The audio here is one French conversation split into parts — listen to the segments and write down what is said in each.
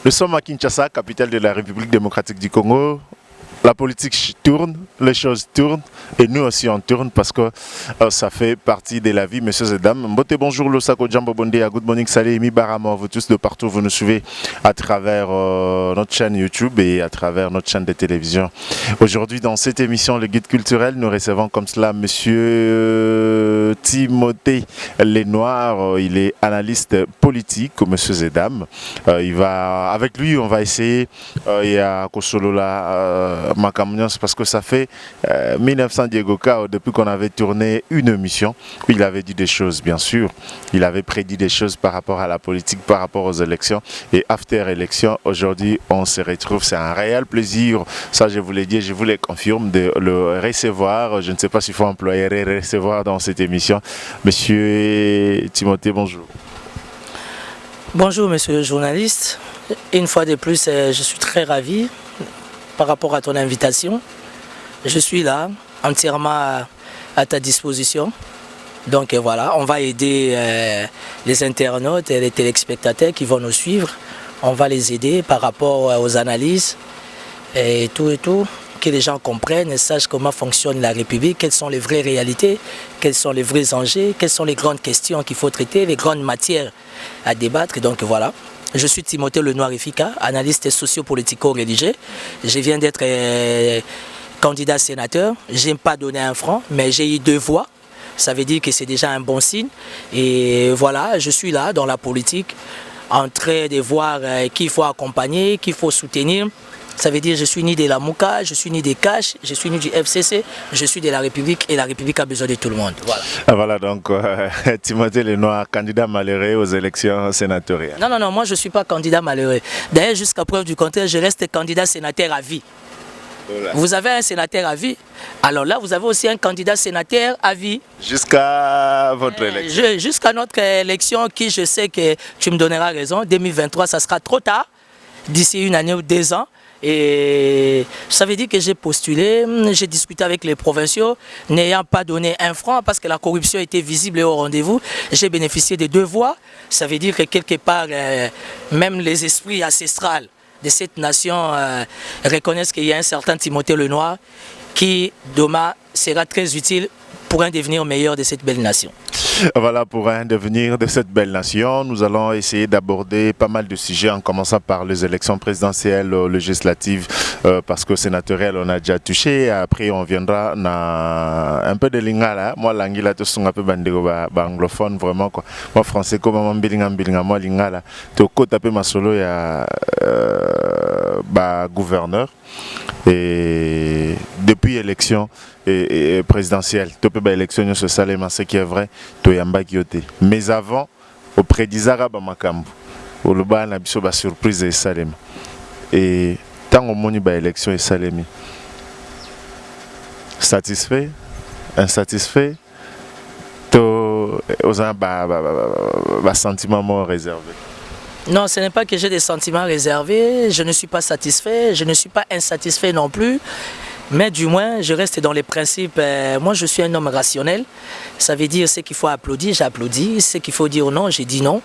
Nous sommes à Kinshasa, capitale de la République démocratique du Congo. La politique tourne, les choses tournent et nous aussi on tourne parce que ça fait partie de la vie, messieurs et dames. Mbote bonjour, Losako Djambo Bondé, good morning, salut, mi barama, vous tous de partout, vous nous suivez à travers notre chaîne YouTube et à travers notre chaîne de télévision. Aujourd'hui dans cette émission, le guide culturel, nous recevons comme cela monsieur Timothée Lenoir, il est analyste politique, messieurs et dames. Avec lui, on va essayer, il y a Kosolola, parce que ça fait 1900 Diego Cao depuis qu'on avait tourné une émission où il avait dit des choses, bien sûr. Il avait prédit des choses par rapport à la politique, par rapport aux élections. Et after élection, aujourd'hui, on se retrouve. C'est un réel plaisir. Ça, je vous l'ai dit, je vous le confirme, de le recevoir. Je ne sais pas s'il faut employer recevoir dans cette émission. Monsieur Timothée, bonjour. Bonjour, monsieur le journaliste. Une fois de plus, je suis très ravi par rapport à ton invitation. Je suis là, entièrement à ta disposition. Donc voilà, on va aider les internautes et les téléspectateurs qui vont nous suivre. On va les aider par rapport aux analyses et tout, que les gens comprennent et sachent comment fonctionne la République, quelles sont les vraies réalités, quels sont les vrais enjeux, quelles sont les grandes questions qu'il faut traiter, les grandes matières à débattre. Et donc voilà. Je suis Timothée Lenoir Ifika, analyste socio-politico-religieux. Je viens d'être candidat sénateur. Je n'ai pas donné un franc, mais j'ai eu 2 voix. Ça veut dire que c'est déjà un bon signe. Et voilà, je suis là dans la politique, en train de voir qu'il faut accompagner, qu'il faut soutenir. Ça veut dire que je suis ni de la Mouka, je suis ni des Cash, je suis ni du FCC, je suis de la République et la République a besoin de tout le monde. Voilà, voilà donc Timothée Lenoir, candidat malheureux aux élections sénatoriales. Non, moi je ne suis pas candidat malheureux. D'ailleurs, jusqu'à preuve du contraire, je reste candidat sénateur à vie. Voilà. Vous avez un sénateur à vie, alors là vous avez aussi un candidat sénateur à vie. Jusqu'à votre élection. Jusqu'à notre élection qui, je sais que tu me donneras raison, 2023 ça sera trop tard, d'ici 1 année ou 2 ans. Et ça veut dire que j'ai postulé, j'ai discuté avec les provinciaux, n'ayant pas donné un franc parce que la corruption était visible et au rendez-vous. J'ai bénéficié de 2 voix. Ça veut dire que quelque part, même les esprits ancestrales de cette nation reconnaissent qu'il y a un certain Timothée Lenoir qui, demain, sera très utile pour un devenir meilleur de cette belle nation. Voilà, pour un devenir de cette belle nation, nous allons essayer d'aborder pas mal de sujets en commençant par les élections présidentielles, législatives, parce que sénatoriales on a déjà touché. Après on viendra dans un peu de lingala. Moi l'angila tout sont un peu bandego anglophone vraiment quoi. Moi français comme maman bilinga moi lingala. To ko taper ma solo ya gouverneur. Et depuis l'élection présidentielle, élection sur Salema, ce qui est vrai, mais avant, au prédisara Bamakambu, au Luba na biso ba surprise et Salema. Et tant au moni ba élection et Salemi. Satisfait, insatisfait, aux un sentiment réservé. Non, ce n'est pas que j'ai des sentiments réservés, je ne suis pas satisfait, je ne suis pas insatisfait non plus, mais du moins je reste dans les principes. Moi je suis un homme rationnel, ça veut dire ce qu'il faut applaudir, j'applaudis, ce qu'il faut dire non, j'ai dit non.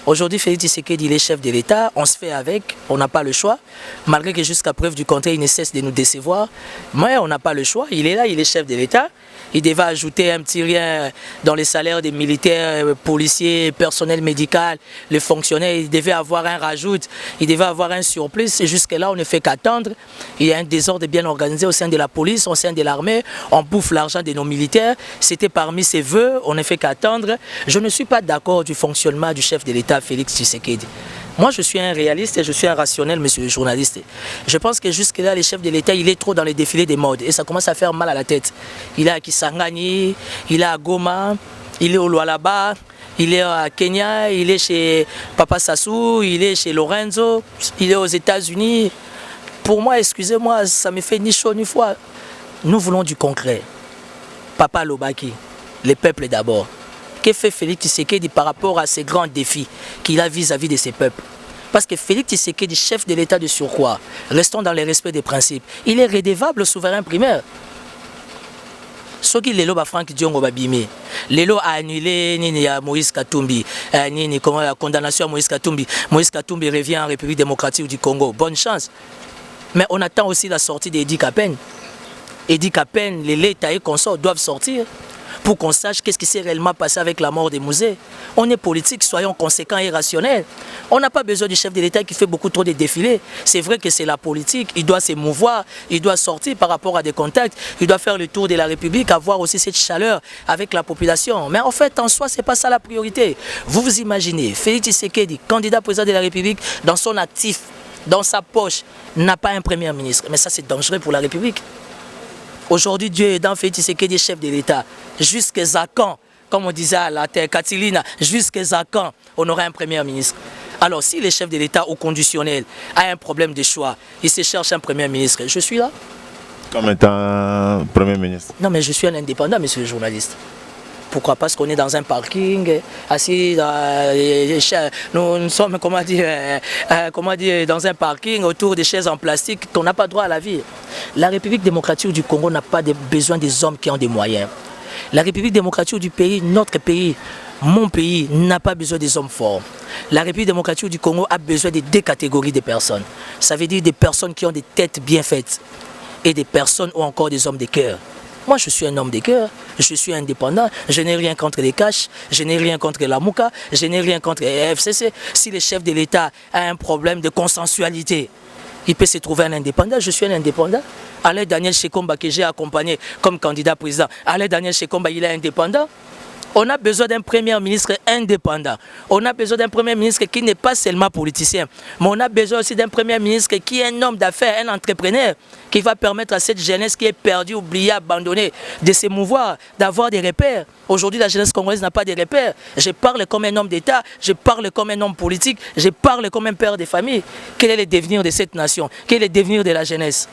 Aujourd'hui, Félix Tshisekedi, il est chef de l'État, on se fait avec, on n'a pas le choix, malgré que jusqu'à preuve du contraire, il ne cesse de nous décevoir, mais on n'a pas le choix, il est là, il est chef de l'État. Il devait ajouter un petit rien dans les salaires des militaires, policiers, personnel médical, les fonctionnaires. Il devait avoir un rajout, il devait avoir un surplus. Et jusque-là, on ne fait qu'attendre. Il y a un désordre bien organisé au sein de la police, au sein de l'armée. On bouffe l'argent de nos militaires. C'était parmi ses vœux, on ne fait qu'attendre. Je ne suis pas d'accord du fonctionnement du chef de l'État, Félix Tshisekedi. Moi, je suis un réaliste et je suis un rationnel, monsieur le journaliste. Je pense que jusque-là, le chef de l'État, il est trop dans les défilés des modes. Et ça commence à faire mal à la tête. Il est à Kisangani, il est à Goma, il est au Lualaba, il est à Kenya, il est chez Papa Sassou, il est chez Lorenzo, il est aux États-Unis. Pour moi, excusez-moi, ça me fait ni chaud ni froid. Nous voulons du concret. Papa Lobaki, les peuples d'abord. Que fait Félix Tshisekedi par rapport à ces grands défis qu'il a vis-à-vis de ses peuples? Parce que Félix Tshisekedi, chef de l'État de surcroît, restons dans le respect des principes, il est redevable au souverain primaire. Soki lelo ba Franck Diongo ba bimé. Lelo a annulé nini ya Moïse Katumbi. Nini comment la condamnation à Moïse Katumbi. Moïse Katumbi revient en République démocratique du Congo. Bonne chance. Mais on attend aussi la sortie d'Edi Kapen. Edi Kapen, les l'État et consorts doivent sortir pour qu'on sache qu'est-ce qui s'est réellement passé avec la mort des musées. On est politique, soyons conséquents et rationnels. On n'a pas besoin du chef de l'État qui fait beaucoup trop de défilés. C'est vrai que c'est la politique, il doit s'émouvoir, il doit sortir par rapport à des contacts, il doit faire le tour de la République, avoir aussi cette chaleur avec la population. Mais en fait, en soi, ce n'est pas ça la priorité. Vous vous imaginez, Félix Tshisekedi, candidat président de la République, dans son actif, dans sa poche, n'a pas un premier ministre. Mais ça, c'est dangereux pour la République. Aujourd'hui, Dieu est dans Félix Tshisekedi, chef de l'État. Jusqu'à quand, comme on disait à la terre, Katilina, jusqu'à quand on aura un premier ministre? Alors, si le chef de l'État au conditionnel a un problème de choix, il se cherche un premier ministre, je suis là. Comme étant premier ministre? Non, mais je suis un indépendant, monsieur le journaliste. Pourquoi? Parce qu'on est dans un parking, assis nous sommes, comment dire, dans un parking autour des chaises en plastique, qu'on n'a pas droit à la vie. La République démocratique du Congo n'a pas besoin des hommes qui ont des moyens. La République démocratique du pays, notre pays, mon pays, n'a pas besoin des hommes forts. La République démocratique du Congo a besoin de deux catégories de personnes. Ça veut dire des personnes qui ont des têtes bien faites et des personnes ou encore des hommes de cœur. Moi, je suis un homme de cœur, je suis indépendant, je n'ai rien contre les cash, je n'ai rien contre la Mouka, je n'ai rien contre les FCC. Si le chef de l'État a un problème de consensualité, il peut se trouver un indépendant, je suis un indépendant. Alain Daniel Shekomba, que j'ai accompagné comme candidat président, Alain Daniel Shekomba, il est indépendant. On a besoin d'un premier ministre indépendant. On a besoin d'un premier ministre qui n'est pas seulement politicien, mais on a besoin aussi d'un premier ministre qui est un homme d'affaires, un entrepreneur, qui va permettre à cette jeunesse qui est perdue, oubliée, abandonnée, de s'émouvoir, d'avoir des repères. Aujourd'hui, la jeunesse congolaise n'a pas de repères. Je parle comme un homme d'État, je parle comme un homme politique, je parle comme un père de famille. Quel est le devenir de cette nation? Quel est le devenir de la jeunesse?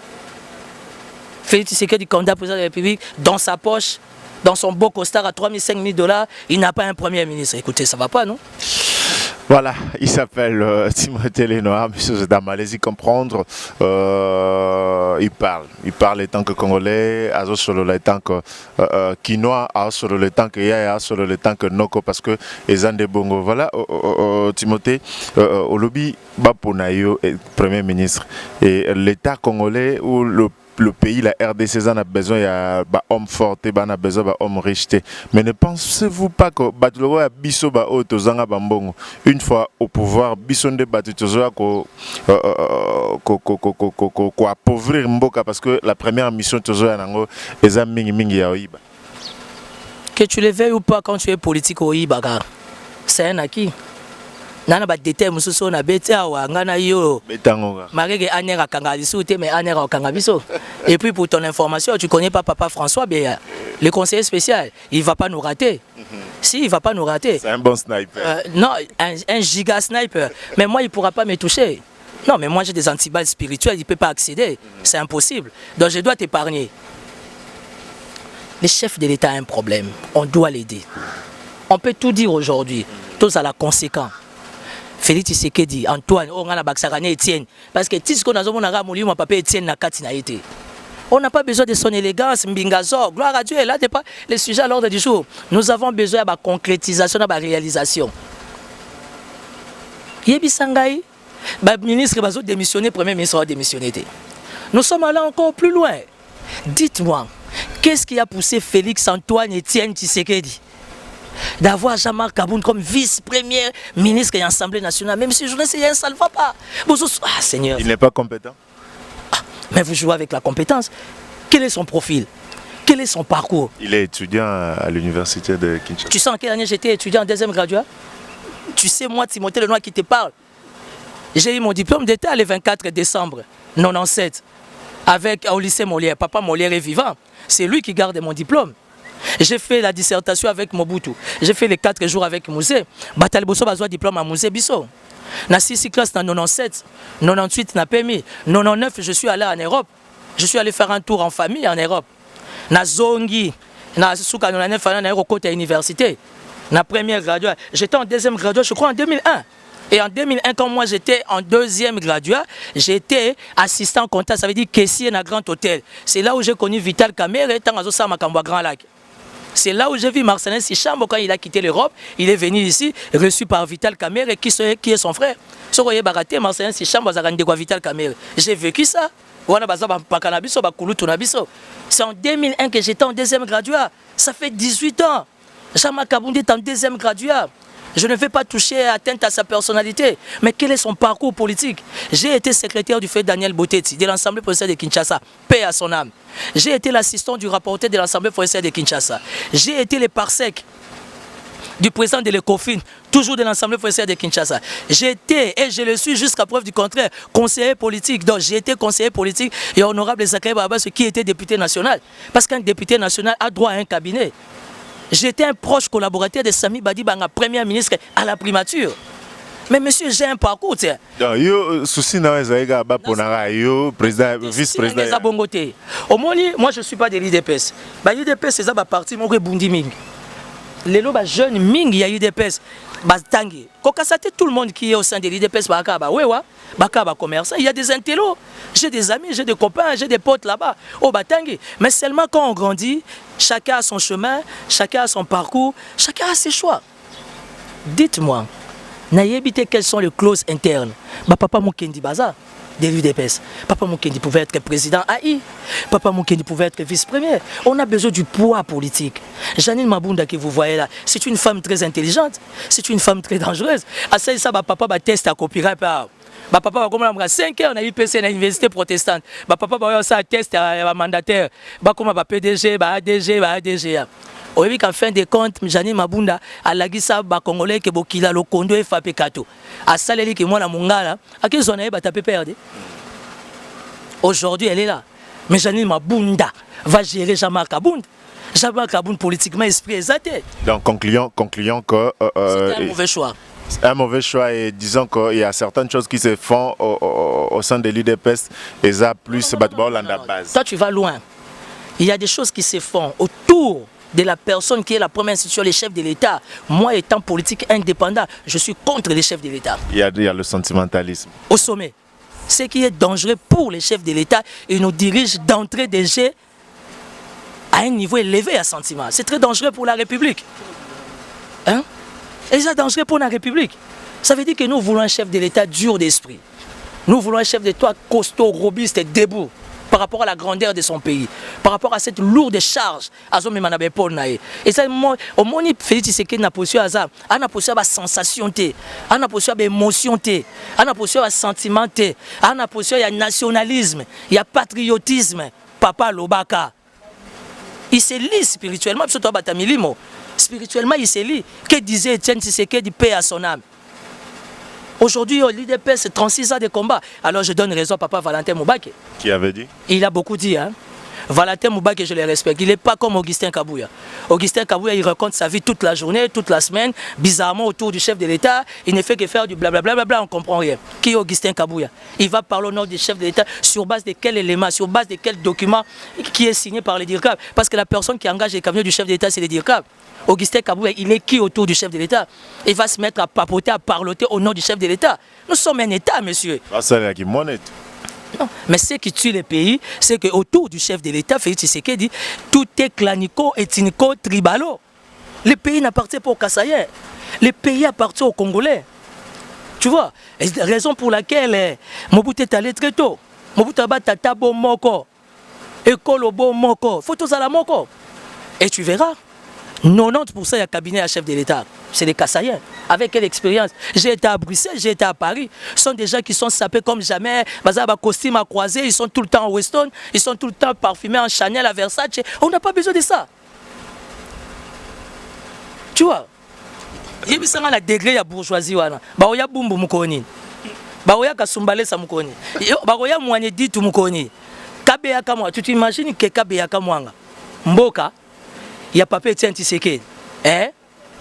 Félix Tshisekedi, candidat président de la République, dans sa poche, dans son beau costard à 3 000, 5 000 $, il n'a pas un premier ministre. Écoutez, ça ne va pas, non? Voilà, il s'appelle Timothée Lenoir, monsieur Zedam, allez-y comprendre. Il parle étant que Congolais, Azo solo étant que Quinois, Azo solo étant que Yaya, solo étant que Noko, parce que les Andé Bongo. Voilà, Timothée, au lobby, Baponayo est Premier ministre. Et l'État congolais ou le pays, la RDC, en a besoin d'hommes forts, on a besoin d'hommes riches. Mais ne pensez-vous pas que une fois au pouvoir, appauvrir Mboka parce que la première mission est mingi. Que tu le veuilles ou pas, quand tu es politique au Ibaga, c'est un acquis. Nana ba déter mususo na bete awa ngana yo betangoga marege anera kanga lisute mais anera kanga biso. Et puis pour ton information, tu connais pas papa François Béa, le conseiller spécial, il va pas nous rater. Si, il va pas nous rater. C'est un bon sniper. Non, un giga sniper. Mais moi, il pourra pas me toucher. Non, mais moi j'ai des antiballes spirituels, il peut pas accéder. C'est impossible. Donc je dois t'épargner. Le chef de l'État a un problème. On doit l'aider. On peut tout dire aujourd'hui. Tous à la conséquence. Félix Tshisekedi, Antoine, on a Baksarane Etienne. Parce que tout ce qu'on a dit, on a dit, mon papa Etienne n'a pas été. On n'a pas besoin de son élégance, Mbingazo, gloire à Dieu, là, n'est pas le sujet à l'ordre du jour. Nous avons besoin de la concrétisation, de la réalisation. Yebi Sangai, le ministre va démissionner, le premier ministre va démissionner. Nous sommes allés encore plus loin. Dites-moi, qu'est-ce qui a poussé Félix Antoine Etienne Tshisekedi d'avoir Jean-Marc Kaboun comme vice-premier ministre de l'Assemblée nationale, même si je ne sais rien, ça ne va pas. Ah, Seigneur. Il n'est pas compétent. Ah, mais vous jouez avec la compétence. Quel est son profil? Quel est son parcours? Il est étudiant à l'université de Kinshasa. Tu sais en quelle année j'étais étudiant en deuxième graduat? Tu sais, moi, Timothée Lenoir qui te parle, j'ai eu mon diplôme d'État le 24 décembre 1997 au lycée Molière. Papa Molière est vivant. C'est lui qui garde mon diplôme. J'ai fait la dissertation avec Mobutu. J'ai fait les 4 jours avec Mouzé. Batal Bosso a diplôme à Mouzé Bisso. Na 6 classes en 97, 98 n'a pas mis. 99 je suis allé en Europe. Je suis allé faire un tour en famille en Europe. Na Zongi, na Souka 99 à l'université. Na première graduée. J'étais en deuxième graduée, je crois en 2001. Et en 2001, quand moi j'étais en deuxième graduat, j'étais assistant comptable, ça veut dire caissier dans un grand hôtel. C'est là où j'ai connu Vital Kamerhe, tant à Grand Lac. C'est là où j'ai vu Marcelin Sichambo quand il a quitté l'Europe. Il est venu ici, reçu par Vital Kamerhe, qui est son frère. Ce que baraté, Marcelin Sichambo a rendu Vital Kamerhe. J'ai vécu ça. C'est en 2001 que j'étais en deuxième graduat. Ça fait 18 ans. Jean-Marc Kaboundé est en deuxième graduat. Je ne vais pas toucher atteinte à sa personnalité. Mais quel est son parcours politique? J'ai été secrétaire du fait Daniel Botetti de l'Assemblée provinciale de Kinshasa. Paix à son âme. J'ai été l'assistant du rapporteur de l'Assemblée provinciale de Kinshasa. J'ai été le parsec du président de l'ECOFIN, toujours de l'Assemblée provinciale de Kinshasa. J'étais, et je le suis jusqu'à preuve du contraire, conseiller politique. Donc j'ai été conseiller politique et honorable Zakaï Babas qui était député national. Parce qu'un député national a droit à un cabinet. J'étais un proche collaborateur de Sami Badibanga, premier ministre à la primature. Mais monsieur, j'ai un parcours, tiens. Souci président, vice-président. Moi, je ne suis pas de l'IDPS. L'IDPS, c'est un parti, moi, bundi ming. Les jeunes ming, il y a l'IDPS. Tangi. Tout le monde qui est au sein de l'IDPS, commerçant. Il y a des intellos. J'ai des amis, j'ai des copains, j'ai des potes là-bas. Mais seulement quand on grandit, chacun a son chemin, chacun a son parcours, chacun a ses choix. Dites-moi, quelles sont les clauses internes? Papa Moukendi Baza, de l'UDPS. Papa Moukendi pouvait être président AI. Papa Moukendi pouvait être vice-premier. On a besoin du poids politique. Janine Mabunda que vous voyez là, c'est une femme très intelligente. C'est une femme très dangereuse. À ça, papa va tester à copyright. Papa va comme 5 ans, on a eu PC à l'université protestante. Papa va un test à mandataire. Comme PDG, ADG. Au début, en fin de compte, Janine Mabunda a la guisa Congolais qui bokila le kondo et FAP Kato. À Saleli qui moi la mungala, à quelle zone elle tapé perdu. Aujourd'hui, elle est là. Mais Janine Mabunda va gérer Jean-Marc Kabound. Jean-Marc Kabound politiquement esprit exalté. Donc concluons que c'est un mauvais choix. Un mauvais choix et disons qu'il y a certaines choses qui se font au sein de l'IDPS et ça plus la base. Toi tu vas loin. Il y a des choses qui se font autour de la personne qui est la première institution, les chefs de l'État. Moi étant politique indépendant, je suis contre les chefs de l'État. Il y a le sentimentalisme. Au sommet. Ce qui est dangereux pour les chefs de l'État, ils nous dirigent d'entrée des jets à un niveau élevé à sentiment. C'est très dangereux pour la République. Hein? Et c'est dangereux pour la République. Ça veut dire que nous voulons un chef de l'État dur d'esprit. Nous voulons un chef d'État costaud, robuste et debout par rapport à la grandeur de son pays, par rapport à cette lourde charge. Et ça, au moins, Félix Tshisekedi n'a pas possible à la sensation, à la possible à l'émotion, à la possible à sentiment, à la possible à nationalisme, il y a patriotisme. Papa Lobaka. Il se lit spirituellement, spirituellement, il se lit. Que disait Etienne Tshisekedi, paix à son âme. Aujourd'hui, l'IDPS, c'est 36 ans de combat. Alors je donne raison à papa Valentin Moubake. Qui avait dit? Il a beaucoup dit. Hein? Valentin Moubake, je le respecte. Il n'est pas comme Augustin Kabouya. Augustin Kabouya, il raconte sa vie toute la journée, toute la semaine, bizarrement autour du chef de l'État. Il ne fait que faire du blablabla, on ne comprend rien. Qui est Augustin Kabouya? Il va parler au nom du chef de l'État sur base de quel élément, sur base de quel document qui est signé par les DIRCAB. Parce que la personne qui engage les cabinets du chef de l'État, c'est les DIRCAB. Augustin Kabouya, il est qui autour du chef de l'État? Il va se mettre à papoter, à parloter au nom du chef de l'État. Nous sommes un État, monsieur. Non, mais ce qui tue le pays, c'est qu'autour du chef de l'État, Félix Tshisekedi, tout est clanico, ethnico, tribalo. Le pays n'appartient pas aux Kassaïens. Le pays appartient aux Congolais. Tu vois, raison pour laquelle Mobutu est allé très tôt. Mobutu a tata bo moko, école bo moko, photos à la moko. Et tu verras. 90% du cabinet à chef de l'État, c'est des Kassaïens. Avec quelle expérience? J'ai été à Bruxelles, j'ai été à Paris. Ce sont des gens qui sont sapés comme jamais. Ils ont costume à croiser, ils sont tout le temps en Weston, ils sont tout le temps parfumés en Chanel, à Versace. On n'a pas besoin de ça. Tu vois? Il y a un degré de bourgeoisie. Il y a Bumbu Mukoni. Il y a Kasumbale Samukoni. Il y a Mouanedi Tumukoni. Kabeya Kamwa. Tu t'imagines que Kabeya Kamwanga Mboka? Il y a Papa Etienne Tshisekedi. Il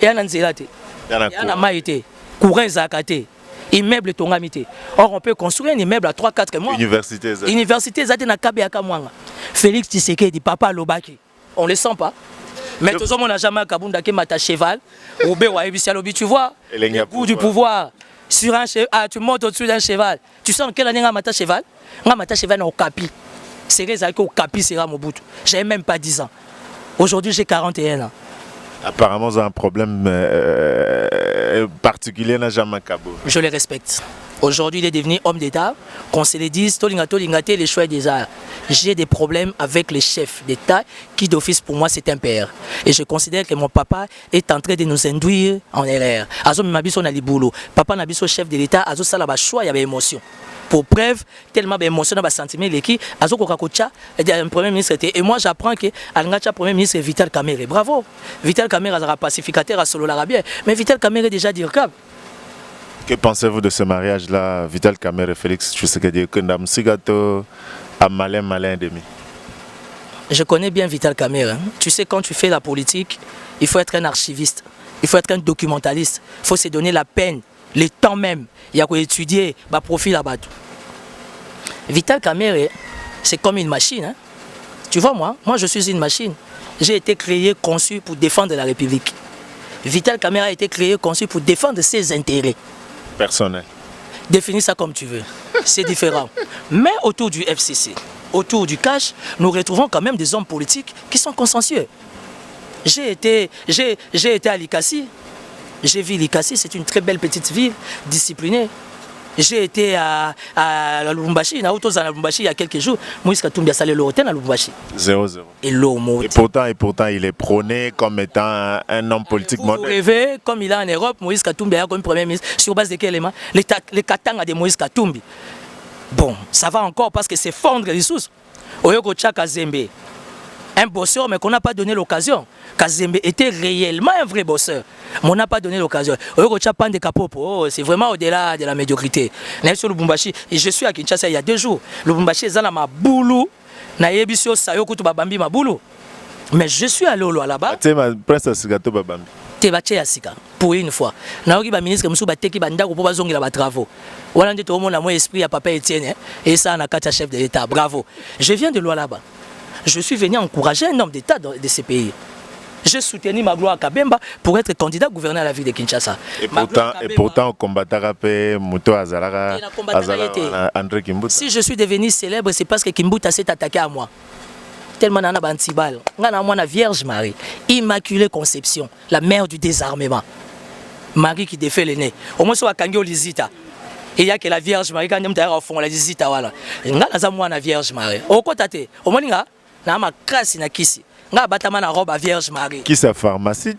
y a Nanzélate. Il y a Maïté. Courant Zakate. Immeuble Tongamite. Or, on peut construire un immeuble à 3-4 mois. Université. Université Zate na Kabeaka Mwanga. Félix Tshisekedi, Papa Lobaki. On ne le sent pas. Mais tout le monde n'a jamais Kabunda qui m'a cheval. Ou Bewa Ebisialobi, tu vois. Le goût du pouvoir. sur un cheval, tu montes au-dessus d'un cheval. Tu sais en quelle année on a maté cheval? On a maté cheval au Capi. C'est vrai qu'au Capi, c'est Mobutu. J'avais même pas 10 ans. Aujourd'hui, j'ai 41 ans. Apparemment, vous avez un problème particulier dans Jean-Marc Kabou. Je le respecte. Aujourd'hui, il est devenu homme d'État. Qu'on se le dise, les choix des arts. J'ai des problèmes avec les chefs d'État qui, d'office, pour moi, c'est un père. Et je considère que mon papa est en train de nous induire en erreur. Azo Mimabiso na liboulou. Papa Nabiso, chef de l'État, Azo Salaba choix, il y avait émotion. Pour preuve, tellement d'émotion dans le sentiment, Azo Kokakocha, un premier ministre était. Et moi, j'apprends que Alngacha, premier ministre, est Vital Kamerhe. Bravo. Vital Kamerhe a un pacificateur à Solo l'Arabien. Mais Vital Kamerhe est déjà dirkab. Que pensez-vous de ce mariage-là, Vital Kamerhe et Félix Tshisekedi, Kundam Sigato, à Malin demi? Je connais bien Vital Kamerhe. Tu sais, quand tu fais la politique, il faut être un archiviste, il faut être un documentaliste, il faut se donner la peine, le temps même. Il y a qu'à étudier, bah, profil là-bas. Vital Kamerhe, c'est comme une machine. Hein? Tu vois, moi, je suis une machine. J'ai été créé, conçu pour défendre la République. Vital Kamerhe a été créé, conçu pour défendre ses intérêts. Personnel. Définis ça comme tu veux. C'est différent. Mais autour du FCC, autour du cash, nous retrouvons quand même des hommes politiques qui sont consensueux. J'ai été à Likassi. J'ai vu Likassi, c'est une très belle petite ville, disciplinée. J'ai été à Lubumbashi, il y a quelques jours. Moïse Katumbi a salé le hôtel à Lubumbashi. 0-0. Et pourtant, il est prôné comme étant un homme politique moderne. Vous rêvez, comme il est en Europe, Moïse Katumbi a comme premier ministre. Sur base de quel élément? Les Katanga de Moïse Katumbi. Bon, ça va encore parce que c'est fondre les sous. Oyoko Tchaka Zembe, un bosseur, mais qu'on n'a pas donné l'occasion. Kazembe était réellement un vrai bosseur, mais on n'a pas donné l'occasion. C'est vraiment au-delà de la médiocrité. Je suis à Kinshasa il y a 2 jours. Lubumbashi est dans ma boulou. Mais je suis allé au là-bas. Pour une fois. Le ministre de travaux. Voilà mon esprit à Papa Etienne. Et ça, on a chef de l'État. Bravo. Je viens de là-bas. Je suis venu encourager un homme d'État de ces pays. J'ai soutenu Magloire Kabemba pour être candidat gouverneur à la ville de Kinshasa. Et pourtant, au combattant Muto Azara, André Kimbuta. Si je suis devenu célèbre, c'est parce que Kimbuta s'est attaqué à moi. Tellement nana bantibal. La Vierge Marie, Immaculée Conception, la mère du désarmement. Marie qui défait les nez. Au moins, soit Kangio Lizita. Il y a que la Vierge Marie, quand on est au fond, la Lizita, voilà. La Vierge Marie. Au côté, au moins, na ma crasse na kisi. Nga batama na robe à Vierge Marie. Qui sa pharmacie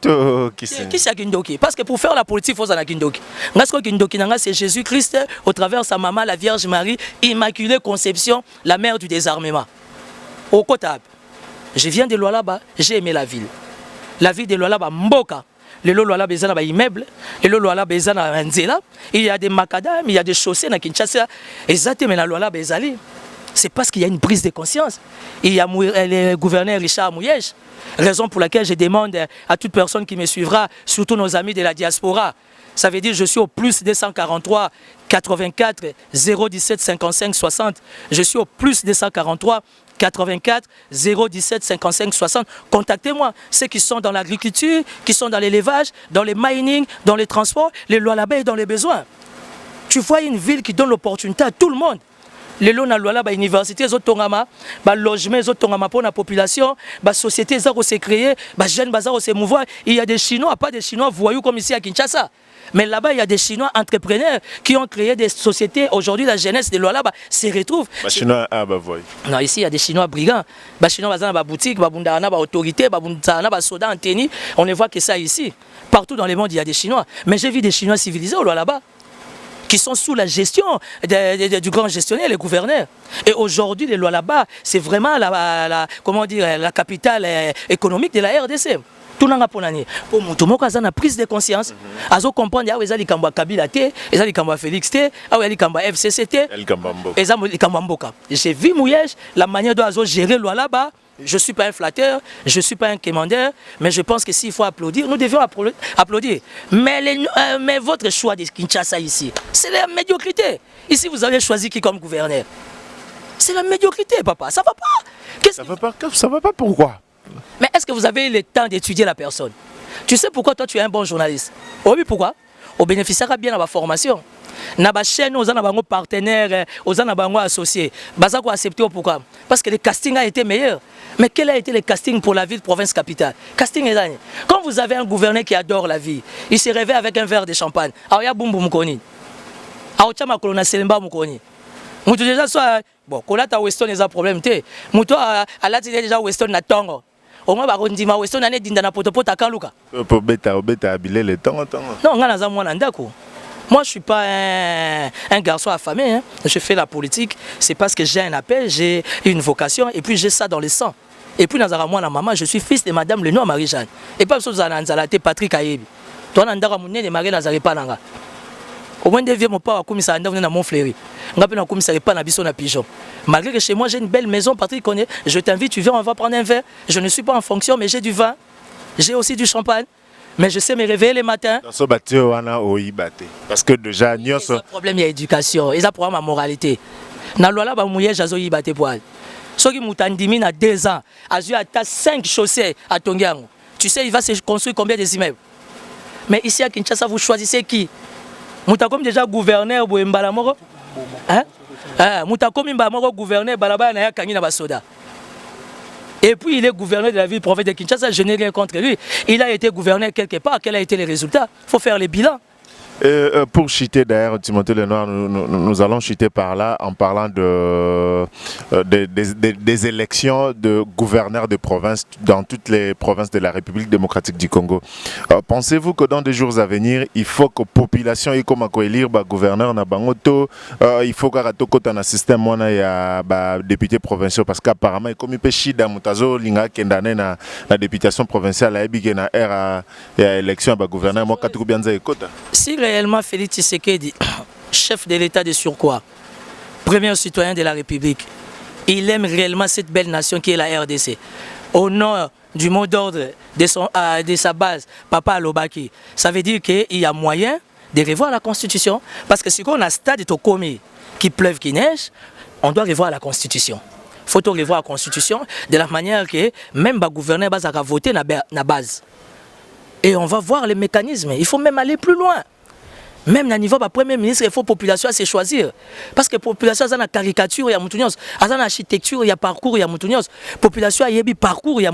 qui c'est Kindoki? Parce que pour faire la politique, il faut ça Kindoki. Nga ce Kindoki c'est Jésus-Christ au travers de sa maman la Vierge Marie, Immaculée Conception, la mère du désarmement. Au Kotab. Je viens de Lualaba, j'ai aimé la ville. La ville de Lualaba Mboka. Le Lualaba est un immeuble, le Lualaba est un nzela, il y a des macadam, il y a des chaussées na Kinshasa. Exactement la Lualaba est allée. C'est parce qu'il y a une prise de conscience. Il y a le gouverneur Richard Mouyej, raison pour laquelle je demande à toute personne qui me suivra, surtout nos amis de la diaspora. Ça veut dire que je suis au plus 243 84 017 55 60. Je suis au plus 243 84 017 55 60. Contactez-moi. Ceux qui sont dans l'agriculture, qui sont dans l'élevage, dans le mining, dans les transports, les lois là-bas et dans les besoins. Tu vois une ville qui donne l'opportunité à tout le monde. Les lois na ba université zotongama ba logement zotongama pour la population ba société za se créer ba jeunes bazar se mouvoir. Il y a des Chinois, pas des Chinois voyous comme ici à Kinshasa, mais là-bas il y a des Chinois entrepreneurs qui ont créé des sociétés. Aujourd'hui la jeunesse de Lualaba se retrouve. Chinois voyous. Non, ici il y a des Chinois brigands. Ba Chinois bazar ba boutique, ba bundana ba autorité, ba bundana ba soda en tennis. On ne voit que ça ici. Partout dans le monde il y a des Chinois, mais j'ai vu des Chinois civilisés au Lualaba qui sont sous la gestion du grand gestionnaire, les gouverneurs. Et aujourd'hui, les lois là-bas, c'est vraiment la capitale économique de la RDC. Tout le monde pour Moutoumoko, ça a prise de conscience. Azo comprendre, il y a des Kamba Kabila, il y a des Kamba Félix, il y a des Kamba FCCT, il y a des Kamba Mboka. J'ai vu Mouyej, la manière dont Azo gérer loi là-bas. Je ne suis pas un flatteur, je ne suis pas un commandeur, mais je pense que s'il faut applaudir, nous devions applaudir. Mais votre choix de Kinshasa ici, c'est la médiocrité. Ici, vous avez choisi qui comme gouverneur? C'est la médiocrité, papa. Ça va pas. Ça va pas pourquoi? Mais est-ce que vous avez eu le temps d'étudier la personne? Tu sais pourquoi toi tu es un bon journaliste? Oui, pourquoi? On bénéficiera bien de la formation. na ba chaîne aux bango partenaires, aux bango associés. Baza ko accepter pourquoi? Parce que le casting a été meilleur. Mais quel a été le casting pour la ville province capitale? Casting est là. Quand vous avez un gouverneur qui adore la vie, il se réveille avec un verre de champagne. Alors il y a boum boum koni. Alors tu as ma colonna selemba mukoni. Mutu déjà soit bon, quand ta Weston est un problème té. Mutu a la déjà Weston na tongo. Au moins bakondima Weston ane dinda na poto poto kaluka. Pour beta habiller les temps. Non, ngana za mwana ndako. Moi, je ne suis pas un garçon affamé. Hein. Je fais la politique. C'est parce que j'ai un appel, j'ai une vocation et puis j'ai ça dans le sang. Et puis, dans moi, la maman, je suis fils de Madame Lenoir Marie-Jeanne. Et pas besoin de Patrick Ayebi. Toi, tu as un Marie Nazaré Pananga. Au moins, des vieux, mon père a commis ça dans mon fleury. On a commis ça pas dans la pigeon. Malgré que chez moi, j'ai une belle maison, Patrick connaît. Je t'invite, tu viens, on va prendre un verre. Je ne suis pas en fonction, mais j'ai du vin. J'ai aussi du champagne. Mais je sais me réveiller les matins. Dans ce bâtiment, on a oïbaté. Parce que déjà, il y a un problème, il y a éducation. Il y a un problème à moralité. Dans la loi, il y a un oïbaté pour elle. Ceux qui m'ont dit à 2 ans, à 5 chaussées à Tongiango. Tu sais, il va se construire combien d'immeubles? Mais ici à Kinshasa, vous choisissez qui? Moutakom déjà gouverneur ou Mbalamoro? Hein? Moutakom Mbalamoro gouverneur, Balaba na Kangi na Basoda. Et puis il est gouverneur de la ville province de Kinshasa, je n'ai rien contre lui. Il a été gouverneur quelque part, quels ont été les résultats? Il faut faire les bilans. Pour chuter d'ailleurs, Timothée Lenoir, nous allons chuter par là en parlant des élections de gouverneurs de province dans toutes les provinces de la République démocratique du Congo. Pensez-vous que dans des jours à venir, il faut que la population ait comme élire gouverneur na bangoto, il faut qu'il y ait un système où il y a députés provinciaux parce qu'apparemment, comme il peut chida mutazo linga kendane na députation provinciale à ebige na era élection à gouverneur moi katuku bianza ekota. Si réellement Félix Tshisekedi, chef de l'État de surcroît, premier citoyen de la République, il aime réellement cette belle nation qui est la RDC. Au nom du mot d'ordre de sa base, Papa Alobaki, ça veut dire qu'il y a moyen de revoir la Constitution. Parce que si on a un stade de Tokomi, qui pleuve, qui neige, on doit revoir la Constitution. Il faut revoir la Constitution de la manière que même le gouverneur va voter dans la base. Et on va voir les mécanismes. Il faut même aller plus loin. Même à niveau du Premier ministre, il faut que la population se choisir. Parce que la population a une caricature, il y a une architecture, il y a parcours, il y a la population a un parcours, il y a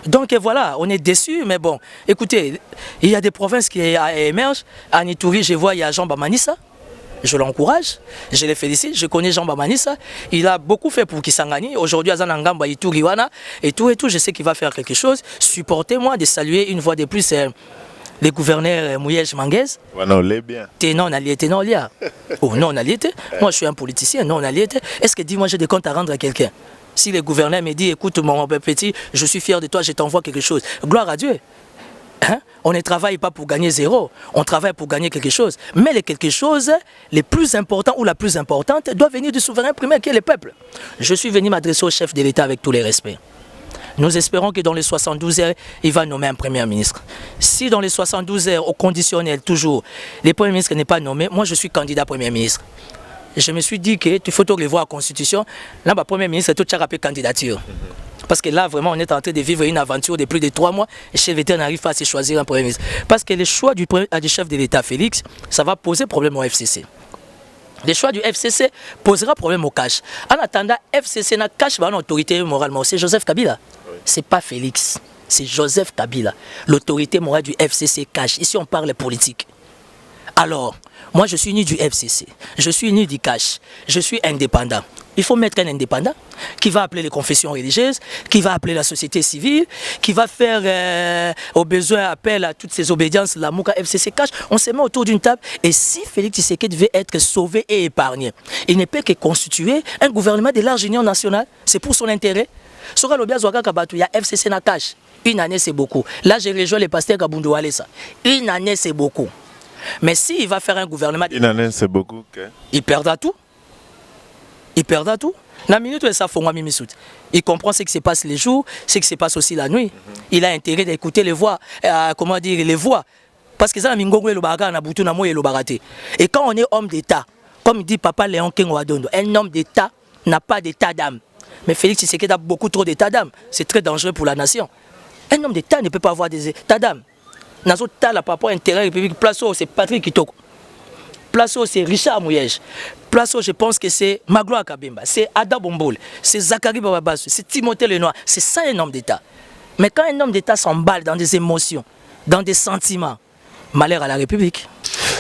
donc voilà, on est déçus, mais bon, écoutez, il y a des provinces qui émergent. À Nitouri, je vois, il y a Jean Bamanissa. Je l'encourage, je le félicite, je connais Jean Bamanissa. Il a beaucoup fait pour Kisangani. Aujourd'hui, Azanangamba, Ituriwana, et tout, je sais qu'il va faire quelque chose. Supportez-moi de saluer une fois de plus le gouverneur Mouyej Manguez. Non, on bien. Non, on a lié, non, il y a. Oh, non, on a lié. Moi, je suis un politicien, non, on a lié. Est-ce que dis-moi, j'ai des comptes à rendre à quelqu'un? Si le gouverneur me dit, écoute, mon petit, je suis fier de toi, je t'envoie quelque chose. Gloire à Dieu. Hein? On ne travaille pas pour gagner 0, on travaille pour gagner quelque chose. Mais les quelque chose, les plus importants ou la plus importante, doit venir du souverain primaire qui est le peuple. Je suis venu m'adresser au chef de l'État avec tous les respects. Nous espérons que dans les 72 heures, il va nommer un premier ministre. Si dans les 72 heures, au conditionnel, toujours, le premier ministre n'est pas nommé, moi je suis candidat premier ministre. Je me suis dit que tu faut revoir la Constitution. Là, le premier ministre est tout à fait candidature. Parce que là, vraiment, on est en train de vivre une aventure de plus de 3 mois et le chef d'État n'arrive pas à se choisir un premier ministre. Parce que le choix du chef de l'État, Félix, ça va poser problème au FCC. Le choix du FCC posera problème au cash. En attendant, FCC n'a cash une autorité moralement. C'est Joseph Kabila. C'est pas Félix, c'est Joseph Kabila. L'autorité morale du FCC cash. Ici, on parle politique. Alors, moi, je suis ni du FCC, je suis ni du cash, je suis indépendant. Il faut mettre un indépendant qui va appeler les confessions religieuses, qui va appeler la société civile, qui va faire au besoin appel à toutes ces obédiences, la Mouka FCC cash. On se met autour d'une table et si Félix Tshisekedi devait être sauvé et épargné, il ne peut que constituer un gouvernement de large union nationale. C'est pour son intérêt. Sora Lobia Zouaka Kabatou, il y a FCC na cash. Une année, c'est beaucoup. Là, j'ai rejoint les pasteurs Kabundu Walesa. Une année, c'est beaucoup. Mais s'il va faire un gouvernement... Une année, c'est beaucoup. Okay. Il perdra tout. Il perdra tout. La minute où ça fait il comprend ce qui se passe les jours, ce qui se passe aussi la nuit. Il a intérêt d'écouter les voix. Comment dire, les voix. Parce que ça, et quand on est homme d'État, comme dit Papa Léon Kengo Adondo, un homme d'État n'a pas d'état d'âme. Mais Félix Tshisekedi a beaucoup trop d'état d'âme. C'est très dangereux pour la nation. Un homme d'État ne peut pas avoir des états d'âme. Nazo Tala, papa, intérêt république, place c'est Patrick Kitoko. Place où c'est Richard Mouyej. Place où je pense que c'est Magloire Kabemba, c'est Ada Bomboul, c'est Zachary Bababassou, c'est Timothée Lenoir. C'est ça un homme d'État. Mais quand un homme d'État s'emballe dans des émotions, dans des sentiments, malheur à la République.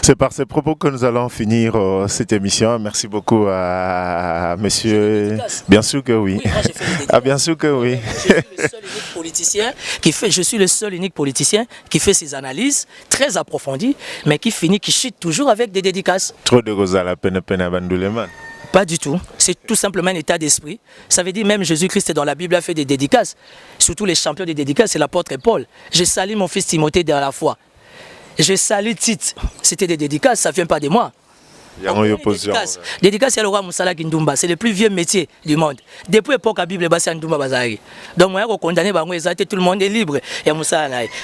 C'est par ces propos que nous allons finir cette émission. Merci beaucoup à monsieur. Bien sûr que oui. Oui, moi, j'ai fait des Ah, bien sûr que oui. Je suis le seul unique politicien qui fait ses analyses très approfondies, mais qui chute toujours avec des dédicaces. Trop de roses à la peine à Bandouleman. Pas du tout. C'est tout simplement un état d'esprit. Ça veut dire même Jésus-Christ dans la Bible a fait des dédicaces. Surtout les champions des dédicaces, c'est l'apôtre Paul. Je salue mon fils Timothée dans la foi. Je salue Tite. C'était des dédicaces, ça ne vient pas de moi. Il y a une opposition. Dédicace, c'est le roi Moussala Kindumba. C'est le plus vieux métier du monde. Depuis l'époque, la Bible est Ndumba Bazari. Donc, moi, je condamné, tout le monde est libre.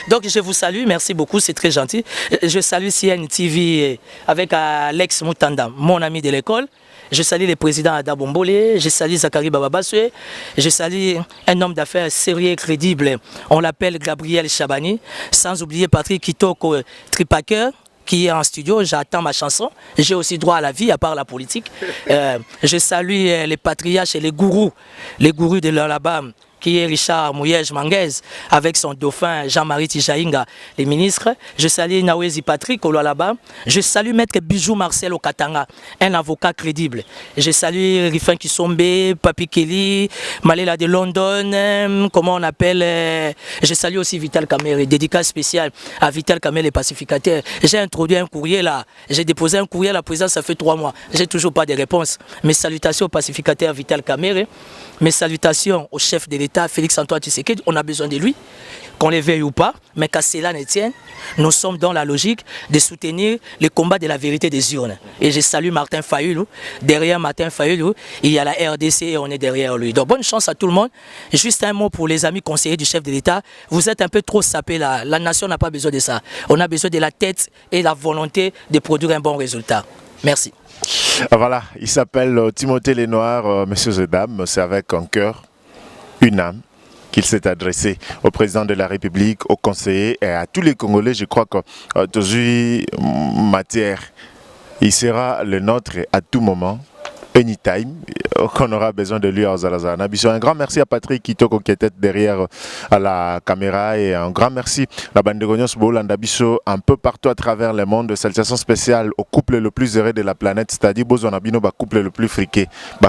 Donc, je vous salue. Merci beaucoup. C'est très gentil. Je salue CN TV avec Alex Moutanda, mon ami de l'école. Je salue le président Ada Bombolé, je salue Zachary Bababassoué, je salue un homme d'affaires sérieux et crédible, on l'appelle Gabriel Chabani, sans oublier Patrick Kitoko Tripacker, qui est en studio, j'attends ma chanson, j'ai aussi droit à la vie à part la politique. Je salue les patriarches et les gourous de l'Alabama, qui est Richard Mouyej Manguez, avec son dauphin Jean-Marie Tijaïnga, les ministres. Je salue Nawezi Patrick au Lualaba. Je salue Maître Bijou Marcel au Katanga, un avocat crédible. Je salue Rifin Kisombe, Papi Kelly, Malela de London, comment on appelle. Je salue aussi Vital Kamere, dédicace spéciale à Vital Kamere, les pacificateurs. J'ai introduit un courrier là, j'ai déposé un courrier à la présidence, ça fait 3 mois. J'ai toujours pas de réponse. Mes salutations au pacificateur Vital Kamere. Mes salutations au chef de l'État, Félix-Antoine Tshisekedi. On a besoin de lui, qu'on les veuille ou pas, mais qu'à cela ne tienne, nous sommes dans la logique de soutenir le combat de la vérité des urnes. Et je salue Martin Fayulu. Derrière Martin Fayulu, il y a la RDC et on est derrière lui. Donc bonne chance à tout le monde. Juste un mot pour les amis conseillers du chef de l'État. Vous êtes un peu trop sapés là. La nation n'a pas besoin de ça. On a besoin de la tête et la volonté de produire un bon résultat. Merci. Voilà, il s'appelle Timothée Lenoir, messieurs et dames. C'est avec un cœur, une âme, qu'il s'est adressé au président de la République, aux conseillers et à tous les Congolais. Je crois que aujourd'hui, matière, il sera le nôtre à tout moment, anytime, qu'on aura besoin de lui à Ozalazana. Un grand merci à Patrick Kitoko qui était derrière à la caméra et un grand merci à la bande de Gognos Bolandabiso un peu partout à travers le monde. Salutation spéciale au couple le plus heureux de la planète, c'est-à-dire Bozonabino, couple le plus friqué,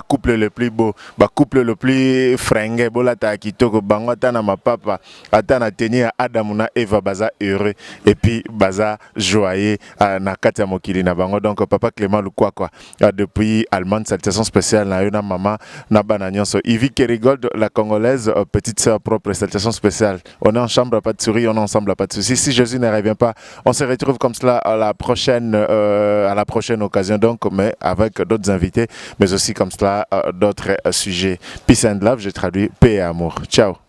couple le plus beau, couple le plus fringué, Bolata Kitoko, Bangwatana ma papa, Atana Tenia Adamuna Eva Baza heureux et puis Baza joyeux à Nakatia Mokili Nabango. Donc papa Clément Lukwakwa depuis Allemagne, salutation spéciale à maman Nabana Nyonso. Ivy Kerigold, la congolaise, petite sœur propre, salutation spéciale. On est en chambre, pas de souris, on est ensemble, pas de soucis. Si Jésus ne revient pas, on se retrouve comme cela à la prochaine occasion, donc, mais avec d'autres invités, mais aussi comme cela d'autres sujets. Peace and love, j'ai traduit paix et amour. Ciao.